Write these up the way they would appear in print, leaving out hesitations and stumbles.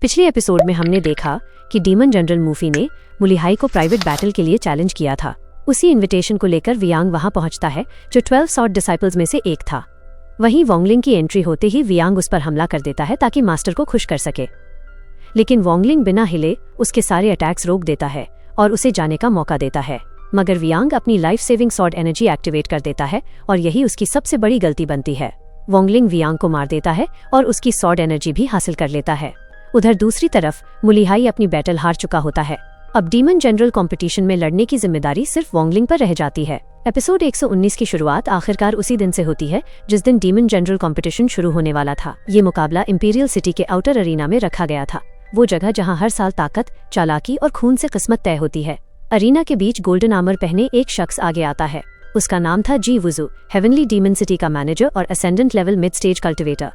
पिछले एपिसोड में हमने देखा कि डीमन जनरल मूफी ने मुलिहाई को प्राइवेट बैटल के लिए चैलेंज किया था। उसी इनविटेशन को लेकर वियांग वहां पहुंचता है, जो 12 सॉर्ड डिसाइपल्स में से एक था। वहीं वोंगलिंग की एंट्री होते ही वियांग उस पर हमला कर देता है ताकि मास्टर को खुश कर सके, लेकिन वोंगलिंग बिना हिले उसके सारे अटैक्स रोक देता है और उसे जाने का मौका देता है। मगर वियांग अपनी life saving sword energy activate कर देता है और यही उसकी सबसे बड़ी गलती बनती है। वोंगलिंग वियांग को मार देता है और उसकी सॉर्ड एनर्जी भी हासिल कर लेता है। उधर दूसरी तरफ मुलिहाई अपनी बैटल हार चुका होता है। अब डीमन जनरल कंपटीशन में लड़ने की जिम्मेदारी सिर्फ वोंगलिंग पर रह जाती है। एपिसोड 119 की शुरुआत आखिरकार उसी दिन से होती है जिस दिन डीमन जनरल कंपटीशन शुरू होने वाला था। ये मुकाबला इंपीरियल सिटी के आउटर अरीना में रखा गया था, वो जगह जहां हर साल ताकत, चालाकी और खून से किस्मत तय होती है। अरीना के बीच गोल्डन आर्मर पहने एक शख्स आगे आता है। उसका नाम था जी वुजू, हेवनली डीमन सिटी का मैनेजर और ascendant level mid stage cultivator.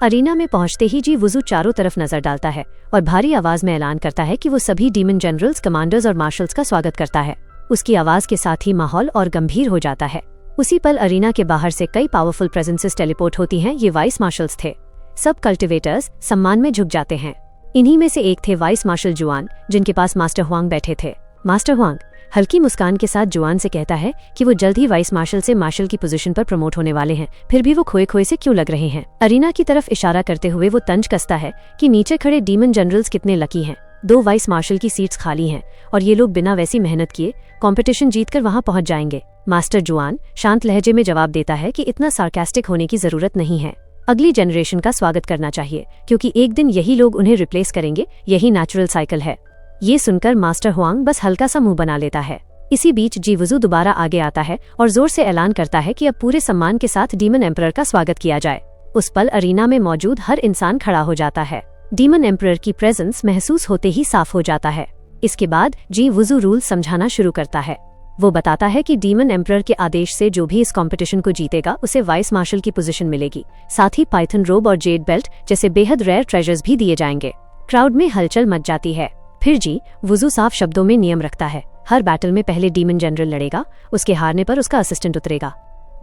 Arena में पहुंचते ही जी वुजू चारों तरफ नजर डालता है और भारी आवाज में ऐलान करता है कि वो सभी डीमन जनरल्स, कमांडर्स और मार्शल्स का स्वागत करता है। उसकी आवाज के साथ ही माहौल और गंभीर हो जाता है। उसी पल अरीना के बाहर से कई पावरफुल प्रेजेंसेस टेलीपोर्ट होती हैं। ये वाइस मार्शल्स थे। सब कल्टिवेटर्स सम्मान में झुक जाते हैं। इन्हीं में से एक थे वाइस मार्शल जुआन, जिनके पास मास्टर हुआंग बैठे थे। मास्टर हुआंग हल्की मुस्कान के साथ जुआन से कहता है कि वो जल्द ही वाइस मार्शल से मार्शल की पोजीशन पर प्रमोट होने वाले हैं, फिर भी वो खोए खोए से क्यों लग रहे हैं। अरीना की तरफ इशारा करते हुए वो तंज कसता है कि नीचे खड़े डीमन जनरल्स कितने लकी हैं। 2 वाइस मार्शल की सीट्स खाली हैं और ये लोग बिना वैसी मेहनत किए कंपटीशन जीतकर वहां पहुंच जाएंगे। मास्टर जुआन शांत लहजे में जवाब देता है कि इतना सार्कास्टिक होने की जरूरत नहीं है। अगली जनरेशन का स्वागत करना चाहिए, क्योंकि एक दिन यही लोग उन्हें रिप्लेस करेंगे। यही नेचुरल साइकिल है। ये सुनकर मास्टर हुआंग बस हल्का सा मुंह बना लेता है। इसी बीच जी वुजू दोबारा आगे आता है और जोर से ऐलान करता है कि अब पूरे सम्मान के साथ डीमन एम्परर का स्वागत किया जाए। उस पल अरीना में मौजूद हर इंसान खड़ा हो जाता है। डीमन एम्परर की प्रेजेंस महसूस होते ही साफ हो जाता है। इसके बाद जी वुजू रूल समझाना शुरू करता है। वो बताता है कि डीमन एम्परर के आदेश से जो भी इस कंपटीशन को जीतेगा उसे वाइस मार्शल की पोजीशन मिलेगी। साथ ही पाइथन रोब और जेड बेल्ट जैसे बेहद रेयर ट्रेजर्स भी दिए जाएंगे। क्राउड में हलचल मच जाती है। फिर जी वुजू साफ शब्दों में नियम रखता है। हर बैटल में पहले डीमन जनरल लड़ेगा, उसके हारने पर उसका असिस्टेंट उतरेगा।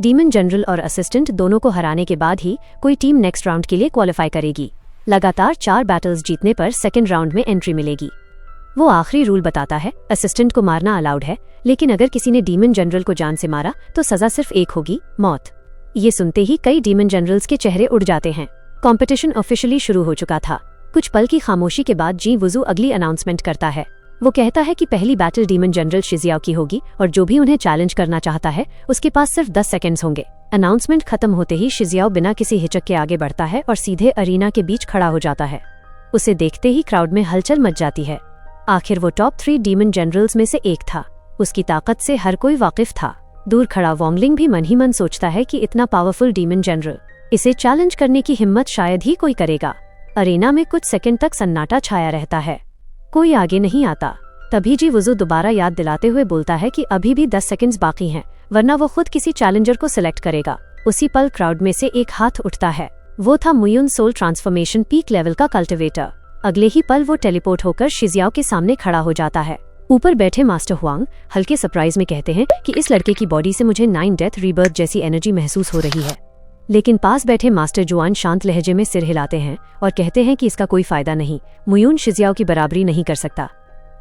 डीमन जनरल और असिस्टेंट दोनों को हराने के बाद ही कोई टीम नेक्स्ट राउंड के लिए क्वालिफाई करेगी। लगातार 4 बैटल्स जीतने पर सेकेंड राउंड में एंट्री मिलेगी। वो आखिरी रूल बताता है, असिस्टेंट को मारना अलाउड है, लेकिन अगर किसी ने डीमन जनरल को जान से मारा तो सजा सिर्फ एक होगी, मौत। ये सुनते ही कई डीमन जनरल्स के चेहरे उड़ जाते हैं। कॉम्पिटिशन ऑफिशियली शुरू हो चुका था। कुछ पल की खामोशी के बाद जी वुजू अगली अनाउंसमेंट करता है। वो कहता है कि पहली बैटल डीमन जनरल शिजियाओ की होगी और जो भी उन्हें चैलेंज करना चाहता है उसके पास सिर्फ 10 सेकंड्स होंगे। अनाउंसमेंट खत्म होते ही शिजियाओ बिना किसी हिचक के आगे बढ़ता है और सीधे अरीना के बीच खड़ा हो जाता है। उसे देखते ही क्राउड में हलचल मच जाती है। आखिर वो टॉप 3 डीमन जनरल्स में से एक था। उसकी ताकत से हर कोई वाकिफ था। दूर खड़ा वोंगलिंग भी मन ही मन सोचता है कि इतना पावरफुल डीमन जनरल, इसे चैलेंज करने की हिम्मत शायद ही कोई करेगा। अरीना में कुछ सेकंड तक सन्नाटा छाया रहता है। कोई आगे नहीं आता। तभी जी वुजू दोबारा याद दिलाते हुए बोलता है कि अभी भी 10 सेकंड्स बाकी हैं, वरना वो खुद किसी चैलेंजर को सिलेक्ट करेगा। उसी पल क्राउड में से एक हाथ उठता है। वो था मुयुन सोल ट्रांसफॉर्मेशन पीक लेवल का कल्टिवेटर। अगले ही पल वो टेलीपोर्ट होकर शिजियाओ के सामने खड़ा हो जाता है। ऊपर बैठे मास्टर हुआंग हल्के सरप्राइज में कहते हैं कि इस लड़के की बॉडी से मुझे 9 डेथ रीबर्थ जैसी एनर्जी महसूस हो रही है। लेकिन पास बैठे मास्टर जुआन शांत लहजे में सिर हिलाते हैं और कहते हैं कि इसका कोई फायदा नहीं, मुयुन शिजियाओ की बराबरी नहीं कर सकता।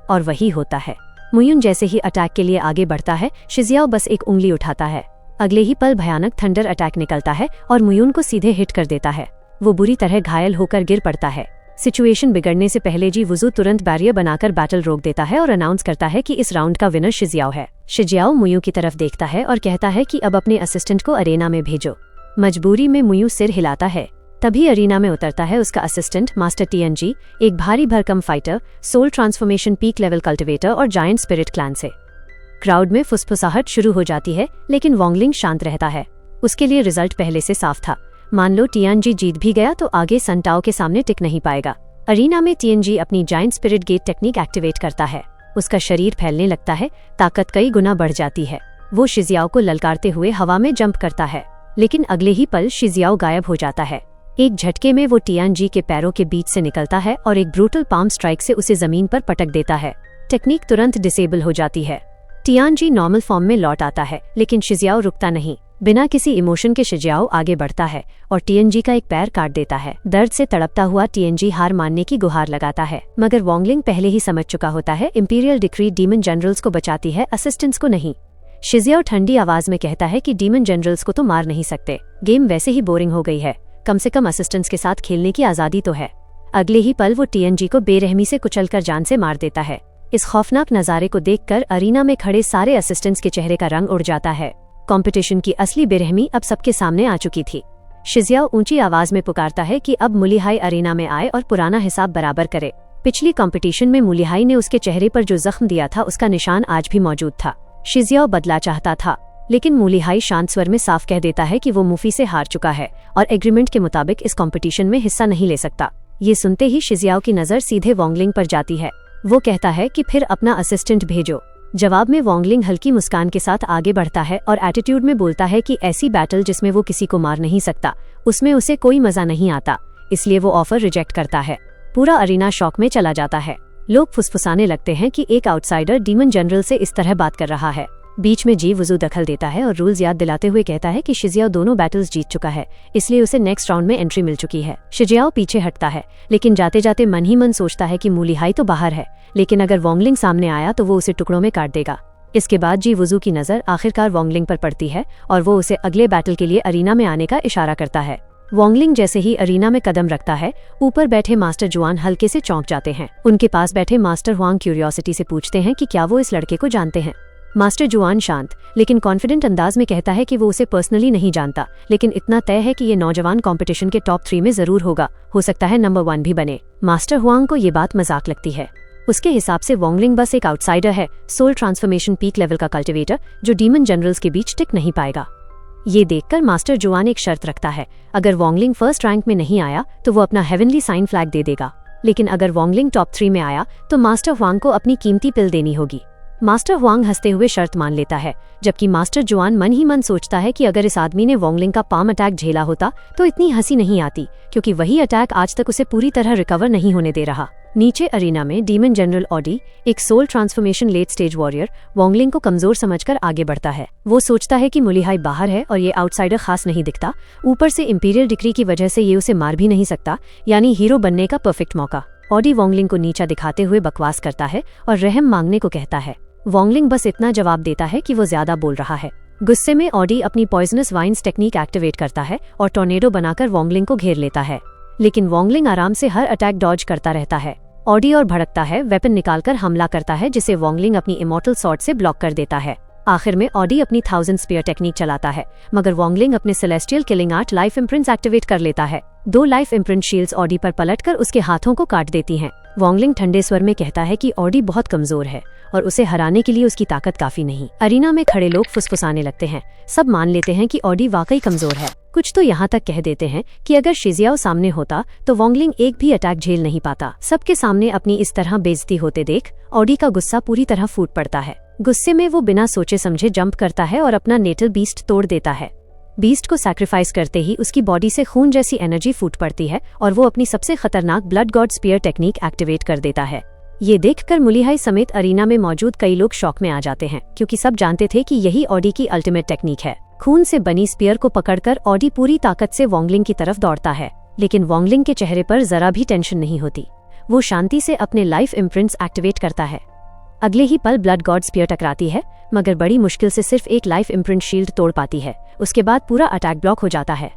और वही होता है। मुयुन जैसे ही अटैक के लिए आगे बढ़ता है, शिजियाओ बस एक उंगली उठाता है। अगले ही पल भयानक थंडर अटैक निकलता है और मुयुन को सीधे हिट कर देता है। वो बुरी तरह घायल होकर गिर पड़ता है। सिचुएशन बिगड़ने से पहले जी वुजू तुरंत बैरियर बनाकर बैटल रोक देता है और अनाउंस करता है कि इस राउंड का विनर शिजियाओ है। शिजियाओ मुयू की तरफ देखता है और कहता है कि अब अपने असिस्टेंट को अरेना में भेजो। मजबूरी में मुयू सिर हिलाता है। तभी अरीना में उतरता है उसका असिस्टेंट मास्टर टीएनजी, एक भारी भरकम fighter, soul transformation peak level cultivator और जायंट स्पिरिट क्लैन से। क्राउड में फुसफुसाहट शुरू हो जाती है, लेकिन वोंगलिंग शांत रहता है। उसके लिए रिजल्ट पहले से साफ था। मान लो टीएनजी जीत भी गया तो आगे संटाओ के सामने टिक नहीं पाएगा। अरीना में टीएनजी अपनी giant spirit gate technique activate करता है। उसका शरीर फैलने लगता है, ताकत कई गुना बढ़ जाती है। वो शिजियाओ को ललकारते हुए हवा में जंप करता है, लेकिन अगले ही पल शिजियाओ गायब हो जाता है। एक झटके में वो टीएनजी के पैरों के बीच से निकलता है और एक ब्रूटल पाम स्ट्राइक से उसे जमीन पर पटक देता है। टेक्निक तुरंत डिसेबल हो जाती है। टीएनजी नॉर्मल फॉर्म में लौट आता है, लेकिन शिजियाओ रुकता नहीं। बिना किसी इमोशन के शिजियाओ आगे बढ़ता है और टीएनजी का एक पैर काट देता है। दर्द से तड़पता हुआ टीएनजी हार मानने की गुहार लगाता है, मगर वोंगलिंग पहले ही समझ चुका होता है इंपीरियल डिक्री डीमन जनरल्स को बचाती है, असिस्टेंट्स को नहीं। शिजियाओ ठंडी आवाज में कहता है कि डीमन जनरल्स को तो मार नहीं सकते, गेम वैसे ही बोरिंग हो गई है, कम से कम असिस्टेंट्स के साथ खेलने की आजादी तो है। अगले ही पल वो टीएनजी को बेरहमी से कुचलकर जान से मार देता है। इस खौफनाक नजारे को देखकर अरीना में खड़े सारे असिस्टेंट्स के चेहरे का रंग उड़ जाता है। कंपटीशन की असली बेरहमी अब सबके सामने आ चुकी थी। शिजियाओ ऊंची आवाज में पुकारता है कि अब मुलीहाई अरीना में आए और पुराना हिसाब बराबर करे। पिछली कंपटीशन में मुलीहाई ने उसके चेहरे पर जो जख्म दिया था उसका निशान आज भी मौजूद था। शिजियाओ बदला चाहता था, लेकिन मुलीहाई शांत स्वर में साफ कह देता है कि वो मुफी से हार चुका है और एग्रीमेंट के मुताबिक इस कंपटीशन में हिस्सा नहीं ले सकता। ये सुनते ही शिजियाओ की नजर सीधे वोंगलिंग पर जाती है। वो कहता है कि फिर अपना असिस्टेंट भेजो। जवाब में वोंगलिंग हल्की मुस्कान के साथ आगे बढ़ता है और एटीट्यूड में बोलता है कि ऐसी बैटल जिसमें वो किसी को मार नहीं सकता, उसमें उसे कोई मजा नहीं आता, इसलिए वो ऑफर रिजेक्ट करता है। पूरा अरीना शॉक में चला जाता है। लोग फुसफुसाने लगते हैं कि एक आउटसाइडर डीमन जनरल से इस तरह बात कर रहा है। बीच में जी वुजू दखल देता है और रूल्स याद दिलाते हुए कहता है कि शिजियाओ दोनों बैटल्स जीत चुका है, इसलिए उसे नेक्स्ट राउंड में एंट्री मिल चुकी है। शिजियाओ पीछे हटता है, लेकिन जाते जाते मन ही मन सोचता है कि मुलीहाई तो बाहर है, लेकिन अगर वोंगलिंग सामने आया तो वो उसे टुकड़ों में काट देगा। इसके बाद जी वुजू की नजर आखिरकार वोंगलिंग पर पड़ती है और वो उसे अगले बैटल के लिए अरीना में आने का इशारा करता है। वोंगलिंग जैसे ही अरीना में कदम रखता है, ऊपर बैठे मास्टर जुआन हल्के से चौंक जाते हैं। उनके पास बैठे मास्टर हुआंग क्यूरियोसिटी से पूछते हैं कि क्या वो इस लड़के को जानते हैं। मास्टर जुआन शांत लेकिन कॉन्फिडेंट अंदाज में कहता है कि वो उसे पर्सनली नहीं जानता, लेकिन इतना तय है कि ये नौजवान कंपटीशन के टॉप 3 में जरूर होगा, हो सकता है नंबर 1 भी बने। मास्टर हुआंग को ये बात मजाक लगती है। उसके हिसाब से वोंगलिंग बस एक आउटसाइडर है, सोल ट्रांसफॉर्मेशन पीक लेवल का कल्टिवेटर जो डीमन जनरल्स के बीच टिक नहीं पाएगा। ये देखकर मास्टर जुआन एक शर्त रखता है, अगर वोंगलिंग फर्स्ट रैंक में नहीं आया तो वो अपना हेवनली साइन फ्लैग दे देगा, लेकिन अगर वोंगलिंग टॉप 3 में आया तो मास्टर हुआंग को अपनी कीमती पिल देनी होगी। मास्टर हुआंग हंसते हुए शर्त मान लेता है, जबकि मास्टर जुआन मन ही मन सोचता है कि अगर इस आदमी ने वोंगलिंग का पाम अटैक झेला होता तो इतनी हंसी नहीं आती, क्योंकि वही अटैक आज तक उसे पूरी तरह रिकवर नहीं होने दे रहा। नीचे अरीना में डीमन जनरल ऑडी, एक soul transformation late stage warrior, वोंगलिंग को कमजोर समझकर आगे बढ़ता है। वो सोचता है कि मुलीहाई बाहर है और ये आउटसाइडर खास नहीं दिखता, ऊपर से इंपीरियल डिक्री की वजह से ये उसे मार भी नहीं सकता, यानी हीरो बनने का परफेक्ट मौका। ऑडी वोंगलिंग को नीचा दिखाते हुए बकवास करता है और रहम मांगने को कहता है। वोंगलिंग बस इतना जवाब देता है कि वो ज्यादा बोल रहा है। गुस्से में ऑडी अपनी पॉइजनस वाइन्स टेक्निक एक्टिवेट करता है और टॉर्नेडो बनाकर वोंगलिंग को घेर लेता है, लेकिन वोंगलिंग आराम से हर अटैक डॉज करता रहता है। ऑडी और भड़कता है, वेपन निकालकर हमला करता है, जिसे वोंगलिंग अपनी इमॉर्टल सॉर्ड से ब्लॉक कर देता है। आखिर में ऑडी अपनी 1000 स्पीयर टेक्निक चलाता है, मगर वोंगलिंग अपने celestial killing art life imprints activate कर लेता है। 2 लाइफ इम्प्रिंट शील्ड्स ऑडी पर पलटकर उसके हाथों को काट देती हैं। वोंगलिंग ठंडे स्वर में कहता है कि ऑडी बहुत कमजोर है और उसे हराने के लिए उसकी ताकत काफी नहीं। अरीना में खड़े लोग फुसफुसाने लगते हैं। सब मान लेते हैं कि ऑडी वाकई कमजोर है। कुछ तो यहाँ तक कह देते हैं कि अगर शिजियाओ सामने होता तो वोंगलिंग एक भी अटैक झेल नहीं पाता। सबके सामने अपनी इस तरह बेइज्जती होते देख ऑडी का गुस्सा पूरी तरह फूट पड़ता है। गुस्से में वो बिना सोचे समझे जंप करता है और अपना नेटल बीस्ट तोड़ देता है। बीस्ट को सैक्रिफाइस करते ही उसकी बॉडी से खून जैसी एनर्जी फूट पड़ती है और वो अपनी सबसे खतरनाक blood god spear technique activate कर देता है। ये देखकर मुलीहाई समेत अरीना में मौजूद कई लोग शॉक में आ जाते हैं, क्योंकि सब जानते थे कि यही ऑडी की अल्टीमेट टेक्निक है। खून से बनी स्पीयर को पकड़कर ऑडी पूरी ताकत से वोंगलिंग की तरफ दौड़ता है, लेकिन वोंगलिंग के चेहरे पर जरा भी टेंशन नहीं होती। वो शांति से अपने लाइफ इम्प्रिंट्स एक्टिवेट करता है। अगले ही पल ब्लड गॉड स्पीयर टकराती है, मगर बड़ी मुश्किल से सिर्फ एक लाइफ इम्प्रिंट शील्ड तोड़ पाती है। उसके बाद पूरा अटैक ब्लॉक हो जाता है।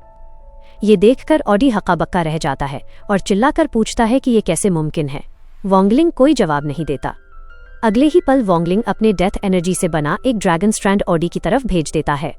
ये देखकर ऑडी हक्का बक्का रह जाता है और चिल्लाकर पूछता है कि ये कैसे मुमकिन है। वोंगलिंग कोई जवाब नहीं देता। अगले ही पल वोंगलिंग अपने डेथ एनर्जी से बना एक ड्रैगन स्ट्रैंड ऑडी की तरफ भेज देता है।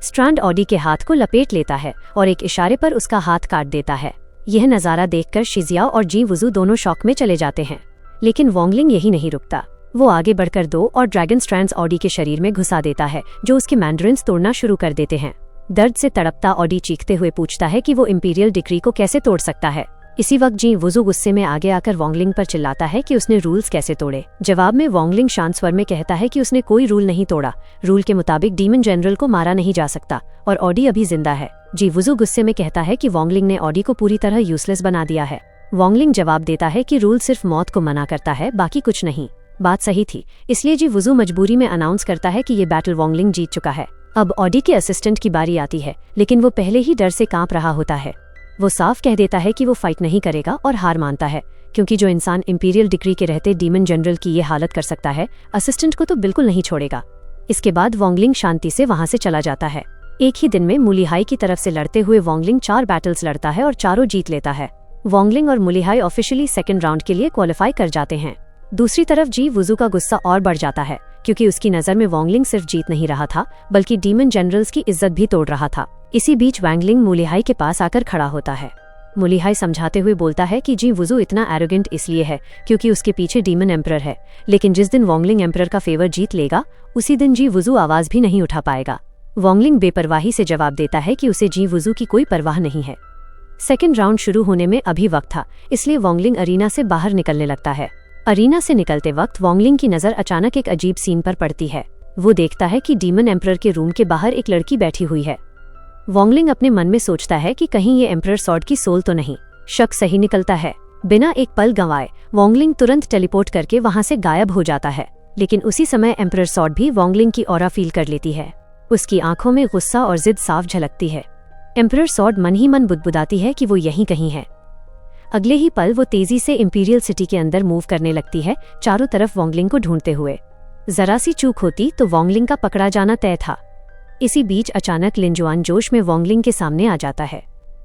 स्ट्रैंड ऑडी के हाथ को लपेट लेता है और एक इशारे पर उसका हाथ काट देता है। यह नज़ारा देखकर शिजियाओ और जी वुजू दोनों शॉक में चले जाते हैं, लेकिन वोंगलिंग यही नहीं रुकता। वो आगे बढ़कर 2 और ड्रैगन स्ट्रैंड्स ऑडी के शरीर में घुसा देता है, जो उसके मैंड्रिन्स तोड़ना शुरू कर देते हैं। दर्द से तड़पता ऑडी चीखते हुए पूछता है कि वो इंपीरियल डिक्री को कैसे तोड़ सकता है। इसी वक्त जी वुजू गुस्से में आगे आकर वोंगलिंग पर चिल्लाता है कि उसने रूल्स कैसे तोड़े। जवाब में वोंगलिंग शांत स्वर में कहता है कि उसने कोई रूल नहीं तोड़ा, रूल के मुताबिक डीमन जनरल को मारा नहीं जा सकता और ऑडी अभी जिंदा है। जी वुजू गुस्से में कहता है कि वोंगलिंग ने ऑडी को पूरी तरह यूजलेस बना दिया है। वोंगलिंग जवाब देता है कि रूल सिर्फ मौत को मना करता है, बाकी कुछ नहीं। बात सही थी, इसलिए जी वुजू मजबूरी में अनाउंस करता है कि ये बैटल वोंगलिंग जीत चुका है। अब ऑडी के असिस्टेंट की बारी आती है, लेकिन वो पहले ही डर से कांप रहा होता है। वो साफ कह देता है कि वो फाइट नहीं करेगा और हार मानता है, क्योंकि जो इंसान इंपीरियल डिक्री के रहते डीमन जनरल की ये हालत कर सकता है, असिस्टेंट को तो बिल्कुल नहीं छोड़ेगा। इसके बाद वोंगलिंग शांति से वहां से चला जाता है। एक ही दिन में मुलीहाई की तरफ से लड़ते हुए वोंगलिंग 4 बैटल्स लड़ता है और चारों जीत लेता है। वोंगलिंग और मुलीहाई ऑफिशियली सेकंड राउंड के लिए क्वालिफाई कर जाते हैं। दूसरी तरफ जी वुजू का गुस्सा और बढ़ जाता है, क्योंकि उसकी नजर में वोंगलिंग सिर्फ जीत नहीं रहा था, बल्कि डीमन जनरल्स की इज्जत भी तोड़ रहा था। इसी बीच वैंगलिंग मुलीहाई के पास आकर खड़ा होता है। मुलीहाई समझाते हुए बोलता है कि जी वुजू इतना एरोगेंट इसलिए है क्योंकि उसके पीछे डीमन एम्परर है, लेकिन जिस दिन वोंगलिंग एम्परर का फेवर जीत लेगा, उसी दिन जी वुजू आवाज भी नहीं उठा पाएगा। वोंगलिंग बेपरवाही से जवाब देता है कि उसे जी वुजू की कोई परवाह नहीं है। सेकंड राउंड शुरू होने में अभी वक्त था, इसलिए वोंगलिंग अरीना से बाहर निकलने लगता है। अरीना से निकलते वक्त वोंगलिंग की नजर अचानक एक अजीब सीन पर पड़ती है। वो देखता है कि डीमन एम्परर के रूम के बाहर एक लड़की बैठी हुई है। वोंगलिंग अपने मन में सोचता है कि कहीं ये एम्परर सॉर्ड की सोल तो नहीं। शक सही निकलता है। बिना एक पल गंवाए वोंगलिंग तुरंत टेलीपोर्ट करके वहां से गायब हो जाता है, लेकिन उसी समय एम्परर सॉर्ड भी वोंगलिंग की ऑरा फील कर लेती है। उसकी आंखों में गुस्सा और जिद साफ झलकती है। एम्परर सॉर्ड मन ही मन बुदबुदाती है कि वो यहीं कहीं है। अगले ही पल वो तेजी से इंपीरियल सिटी के अंदर मूव करने लगती है, चारों तरफ वोंगलिंग को ढूंढते हुए। जरा सी चूक होती तो वोंगलिंग का पकड़ा जाना तय था। इसी बीच अचानक लिंजुआन जोश में वोंगलिंग के सामने आ जाता है।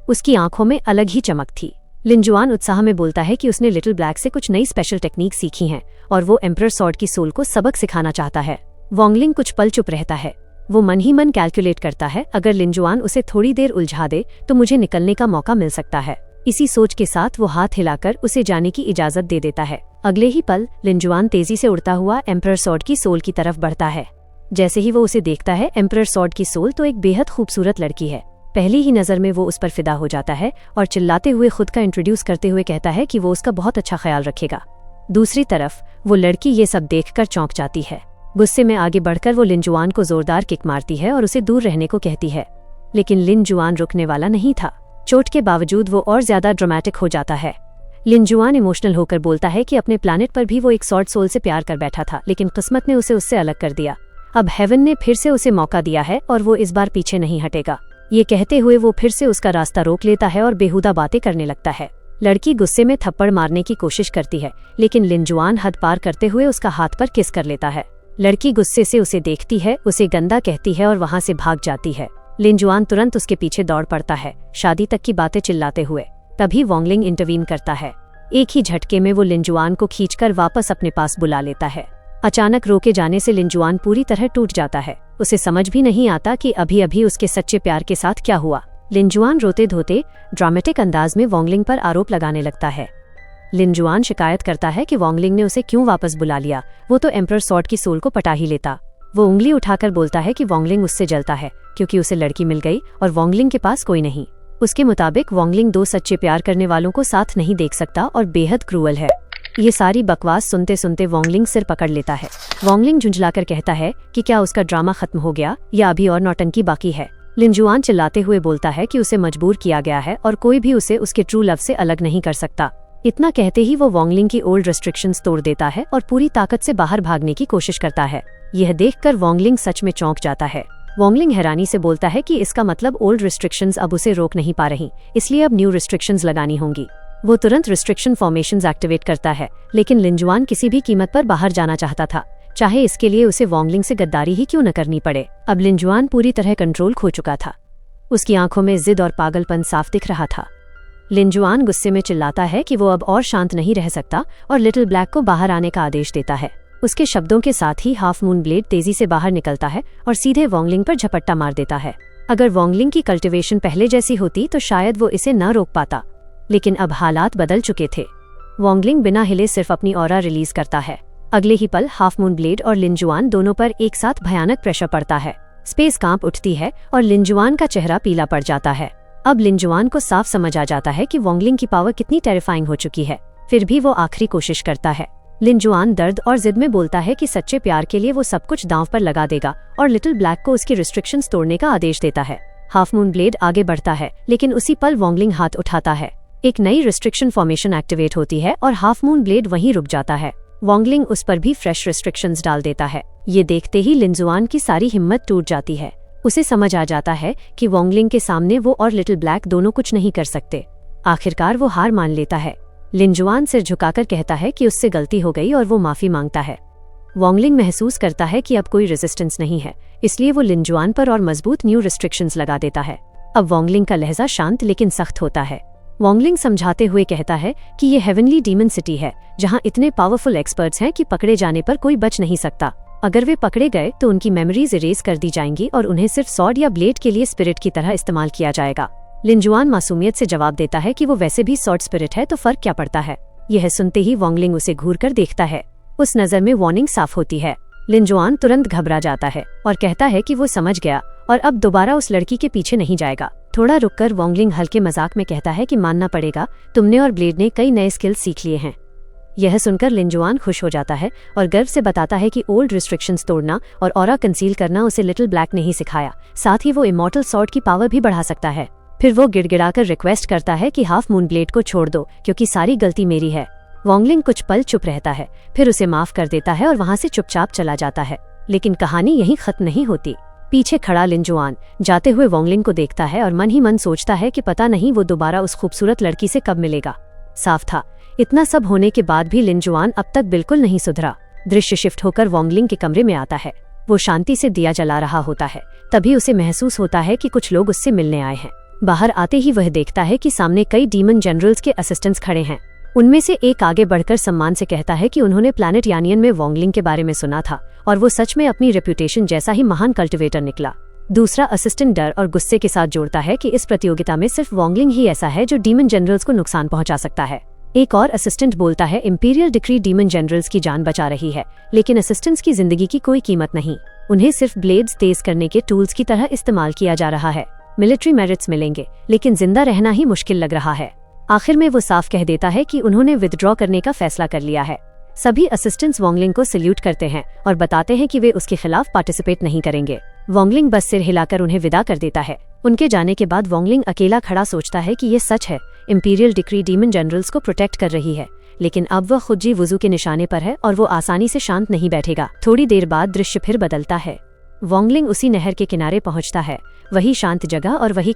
उसकी आंखों में अलग ही चमक थी। लिंजुआन उत्साह में बोलता है कि उसने लिटिल ब्लैक से कुछ नई स्पेशल टेक्निक सीखी हैं और वो एम्परर सॉर्ड की सोल को सबक सिखाना चाहता है। वोंगलिंग कुछ पल चुप रहता है। वो मन ही मन कैलकुलेट करता है, अगर लिंजुआन उसे थोड़ी देर उलझा दे तो मुझे निकलने का मौका मिल सकता है। इसी सोच के साथ वो हाथ हिलाकर उसे जाने की इजाजत दे देता है। अगले ही पल लिंजुआन तेजी से उड़ता हुआ एम्परर सॉर्ड की सोल की तरफ बढ़ता है। जैसे ही वो उसे देखता है, एम्परर सॉर्ड की सोल तो एक बेहद खूबसूरत लड़की है। पहली ही नजर में वो उस पर फिदा हो जाता है और चिल्लाते हुए खुद का इंट्रोड्यूस करते हुए कहता है कि वो उसका बहुत अच्छा ख्याल रखेगा। दूसरी तरफ वो लड़की ये सब देखकर चौंक जाती है। गुस्से में आगे बढ़कर वो लिंजुआन को जोरदार किक मारती है और उसे दूर रहने को कहती है, लेकिन लिंजुआन रुकने वाला नहीं था। चोट के बावजूद वो और ज्यादा ड्रामेटिक हो जाता है। लिंजुआन इमोशनल होकर बोलता है कि अपने प्लैनेट पर भी वो एक सॉर्ड सोल से प्यार कर बैठा था, लेकिन किस्मत ने उसे उससे अलग कर दिया। अब हेवन ने फिर से उसे मौका दिया है और वो इस बार पीछे नहीं हटेगा। ये कहते हुए वो फिर से उसका रास्ता रोक लेता है और बेहुदा बातें करने लगता है। लड़की गुस्से में थप्पड़ मारने की कोशिश करती है, लेकिन लिंजुआन हद पार करते हुए उसका हाथ पर किस कर लेता है। लड़की गुस्से से उसे देखती है, उसे गंदा कहती है और वहां से भाग जाती है। लिंजुआन तुरंत उसके पीछे दौड़ पड़ता है, शादी तक की बातें चिल्लाते हुए। तभी वोंगलिंग इंटरवीन करता है। एक ही झटके में वो लिंजुआन को खींचकर वापस अपने पास बुला लेता है। अचानक रोके जाने से लिंजुआन पूरी तरह टूट जाता है। उसे समझ भी नहीं आता कि अभी अभी उसके सच्चे प्यार के साथ क्या हुआ। लिंजुआन रोते धोते ड्रामेटिक अंदाज में वोंगलिंग पर आरोप लगाने लगता है। लिंजुआन शिकायत करता है कि वोंगलिंग ने उसे क्यों वापस बुला लिया, वो तो एम्परर सॉर्ड की सोल को पटा ही लेता। वो उंगली उठाकर बोलता है कि वोंगलिंग उससे जलता है क्योंकि उसे लड़की मिल गई और वोंगलिंग के पास कोई नहीं। उसके मुताबिक वोंगलिंग 2 सच्चे प्यार करने वालों को साथ नहीं देख सकता और बेहद क्रूअल है। ये सारी बकवास सुनते सुनते वोंगलिंग सिर पकड़ लेता है। वोंगलिंग झुंझलाकर कहता है कि क्या उसका ड्रामा खत्म हो गया या अभी और नौटंकी बाकी है। लिंजुआन चिल्लाते हुए बोलता है कि उसे मजबूर किया गया है और कोई भी उसे उसके ट्रू लव से अलग नहीं कर सकता। इतना कहते ही वो वोंगलिंग की ओल्ड रिस्ट्रिक्शंस तोड़ देता है और पूरी ताकत से बाहर भागने की कोशिश करता है। यह देखकर वोंगलिंग सच में चौंक जाता है। वोंगलिंग हैरानी से बोलता है कि इसका मतलब ओल्ड रिस्ट्रिक्शंस अब उसे रोक नहीं पा रही, इसलिए अब न्यू रिस्ट्रिक्शंस लगानी होंगी। वो तुरंत रिस्ट्रिक्शन फॉर्मेशंस एक्टिवेट करता है, लेकिन लिंजुआन किसी भी कीमत पर बाहर जाना चाहता था, चाहे इसके लिए उसे वोंगलिंग से गद्दारी ही क्यों न करनी पड़े। अब लिंजुआन पूरी तरह कंट्रोल खो चुका था। उसकी आंखों में जिद और पागलपन साफ दिख रहा था। लिंजुआन गुस्से में चिल्लाता है कि वो अब और शांत नहीं रह सकता और लिटिल ब्लैक को बाहर आने का आदेश देता है। उसके शब्दों के साथ ही हाफ मून ब्लेड तेजी से बाहर निकलता है और सीधे वोंगलिंग पर झपट्टा मार देता है। अगर वोंगलिंग की कल्टिवेशन पहले जैसी होती तो शायद वो इसे न रोक पाता, लेकिन अब हालात बदल चुके थे। वोंगलिंग बिना हिले सिर्फ अपनी ऑरा रिलीज करता है। अगले ही पल हाफ मून ब्लेड और लिंजुआन दोनों पर एक साथ भयानक प्रेशर पड़ता है। स्पेस कांप उठती है और लिंजुआन का चेहरा पीला पड़ जाता है। अब लिंजुआन को साफ समझ आ जाता है कि वोंगलिंग की पावर कितनी टेरिफाइंग हो चुकी है। फिर भी वो आखिरी कोशिश करता है। लिंजुआन दर्द और जिद में बोलता है कि सच्चे प्यार के लिए वो सब कुछ दांव पर लगा देगा और लिटिल ब्लैक को उसकी रिस्ट्रिक्शंस तोड़ने का आदेश देता है। हाफ मून ब्लेड आगे बढ़ता है, लेकिन उसी पल वोंगलिंग हाथ उठाता है। एक नई रिस्ट्रिक्शन फॉर्मेशन एक्टिवेट होती है और हाफ मून ब्लेड वहीं रुक जाता है। वोंगलिंग उस पर भी फ्रेश रिस्ट्रिक्शंस डाल देता है। ये देखते ही लिनजुआन की सारी हिम्मत टूट जाती है। उसे समझ आ जाता है कि वोंगलिंग के सामने वो और लिटिल ब्लैक दोनों कुछ नहीं कर सकते। आखिरकार वो हार मान लेता है। लिनजुआन सिर झुकाकर कहता है कि उससे गलती हो गई और वो माफी मांगता है। वोंगलिंग महसूस करता है कि अब कोई रेजिस्टेंस नहीं है, इसलिए वो लिनजुआन पर और मजबूत न्यू रिस्ट्रिक्शंस लगा देता है। अब वोंगलिंग का लहजा शांत लेकिन सख्त होता है। वोंगलिंग समझाते हुए कहता है कि ये हेवनली डीमन सिटी है, जहाँ इतने पावरफुल एक्सपर्ट्स हैं कि पकड़े जाने पर कोई बच नहीं सकता। अगर वे पकड़े गए तो उनकी मेमोरीज इरेज कर दी जाएंगी और उन्हें सिर्फ सॉर्ड या ब्लेड के लिए स्पिरिट की तरह इस्तेमाल किया जाएगा। लिनजुआन मासूमियत से जवाब देता है कि वो वैसे भी सॉर्ड स्पिरिट है, तो फर्क क्या पड़ता है। यह सुनते ही वोंगलिंग उसे घूर कर देखता है। उस नजर में वार्निंग साफ होती है। लिनजुआन तुरंत घबरा जाता है और कहता है कि वो समझ गया और अब दोबारा उस लड़की के पीछे नहीं जाएगा। थोड़ा रुककर वोंगलिंग हल्के मजाक में कहता है कि मानना पड़ेगा, तुमने और ब्लेड ने कई नए स्किल्स सीख लिए हैं। यह सुनकर लिनजुआन खुश हो जाता है और गर्व से बताता है कि ओल्ड रिस्ट्रिक्शंस तोड़ना और ऑरा कंसील करना उसे लिटिल ब्लैक ने ही सिखाया। साथ ही वो इमॉर्टल सॉर्ड की पावर भी बढ़ा सकता है। फिर वो गिड़गिड़ाकर रिक्वेस्ट करता है कि हाफ मून ब्लेड को छोड़ दो, क्योंकि सारी गलती मेरी है। वोंगलिंग कुछ पल चुप रहता है, फिर उसे माफ कर देता है और वहाँ से चुपचाप चला जाता है। लेकिन कहानी यहीं खत्म नहीं होती। पीछे खड़ा लिनजुआन जाते हुए वोंगलिंग को देखता है और मन ही मन सोचता है कि पता नहीं वो दोबारा उस खूबसूरत लड़की से कब मिलेगा। साफ था, इतना सब होने के बाद भी लिनजुआन अब तक बिल्कुल नहीं सुधरा। दृश्य शिफ्ट होकर वोंगलिंग के कमरे में आता है। वो शांति से दिया जला रहा होता है। तभी उसे महसूस होता है कि कुछ लोग उससे मिलने आए हैं। बाहर आते ही वह देखता है कि सामने कई डीमन जनरल्स के असिस्टेंट्स खड़े हैं। उनमें से एक आगे बढ़कर सम्मान से कहता है कि उन्होंने प्लैनेट यानियन में वोंगलिंग के बारे में सुना था और वो सच में अपनी रेप्यूटेशन जैसा ही महान कल्टिवेटर निकला। दूसरा असिस्टेंट डर और गुस्से के साथ जोड़ता है कि इस प्रतियोगिता में सिर्फ वोंगलिंग ही ऐसा है जो डीमन जनरल्स को नुकसान पहुंचा सकता है। एक और असिस्टेंट बोलता है, इंपीरियल डिक्री डीमन जनरल्स की जान बचा रही है, लेकिन असिस्टेंट्स की जिंदगी की कोई कीमत नहीं। उन्हें सिर्फ ब्लेड्स तेज करने के टूल्स की तरह इस्तेमाल किया जा रहा है। मिलिट्री मेरिट्स मिलेंगे, लेकिन जिंदा रहना ही मुश्किल लग रहा है। आखिर में वो साफ कह देता है कि उन्होंने विथड्रॉ करने का फैसला कर लिया है। सभी असिस्टेंट्स वोंगलिंग को सल्यूट करते हैं और बताते हैं कि वे उसके खिलाफ पार्टिसिपेट नहीं करेंगे। वोंगलिंग बस सिर हिलाकर उन्हें विदा कर देता है। उनके जाने के बाद वोंगलिंग अकेला खड़ा सोचता है कि ये सच है, इंपीरियल डिक्री डीमन जनरल्स को प्रोटेक्ट कर रही है, लेकिन अब वह खुद जी वुजू के निशाने पर है और वो आसानी से शांत नहीं बैठेगा। थोड़ी देर बाद दृश्य फिर बदलता है। वोंगलिंग उसी नहर के किनारे पहुंचता है, वही शांत जगह और वही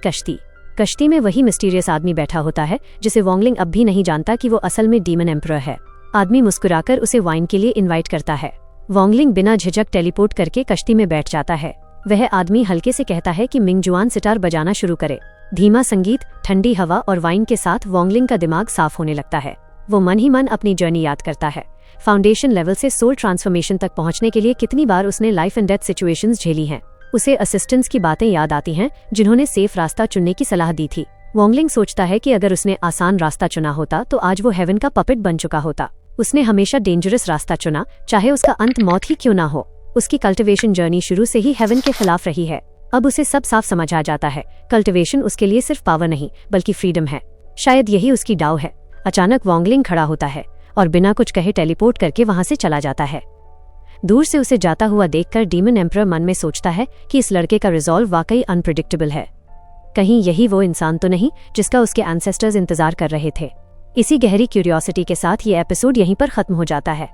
कश्ती में वही मिस्टीरियस आदमी बैठा होता है, जिसे वोंगलिंग अब भी नहीं जानता कि वो असल में डीमन एम्परर है। आदमी मुस्कुराकर उसे वाइन के लिए इनवाइट करता है। वोंगलिंग बिना झिझक टेलीपोर्ट करके कश्ती में बैठ जाता है। वह आदमी हल्के से कहता है कि मिंगजुआन सितार बजाना शुरू करे। धीमा संगीत, ठंडी हवा और वाइन के साथ वोंगलिंग का दिमाग साफ होने लगता है। वो मन ही मन अपनी जर्नी याद करता है। फाउंडेशन लेवल से सोल ट्रांसफॉर्मेशन तक पहुंचने के लिए कितनी बार उसने लाइफ एंड डेथ सिचुएशंस झेली हैं। उसे असिस्टेंट्स की बातें याद आती हैं, जिन्होंने सेफ रास्ता चुनने की सलाह दी थी। वोंगलिंग सोचता है कि अगर उसने आसान रास्ता चुना होता तो आज वो हेवन का पपेट बन चुका होता। उसने हमेशा डेंजरस रास्ता चुना, चाहे उसका अंत मौत ही क्यों ना हो। उसकी कल्टिवेशन जर्नी शुरू से ही हेवन के खिलाफ रही है। अब उसे सब साफ समझ आ जाता है। कल्टिवेशन उसके लिए सिर्फ पावर नहीं, बल्कि फ्रीडम है। शायद यही उसकी डाव है। अचानक वोंगलिंग खड़ा होता है और बिना कुछ कहे टेलीपोर्ट करके वहां से चला जाता है। दूर से उसे जाता हुआ देखकर डीमन एम्परर मन में सोचता है कि इस लड़के का रिजॉल्व वाकई अनप्रेडिक्टेबल है। कहीं यही वो इंसान तो नहीं जिसका उसके एंसेस्टर्स इंतजार कर रहे थे। इसी गहरी क्यूरियोसिटी के साथ ये एपिसोड यहीं पर खत्म हो जाता है।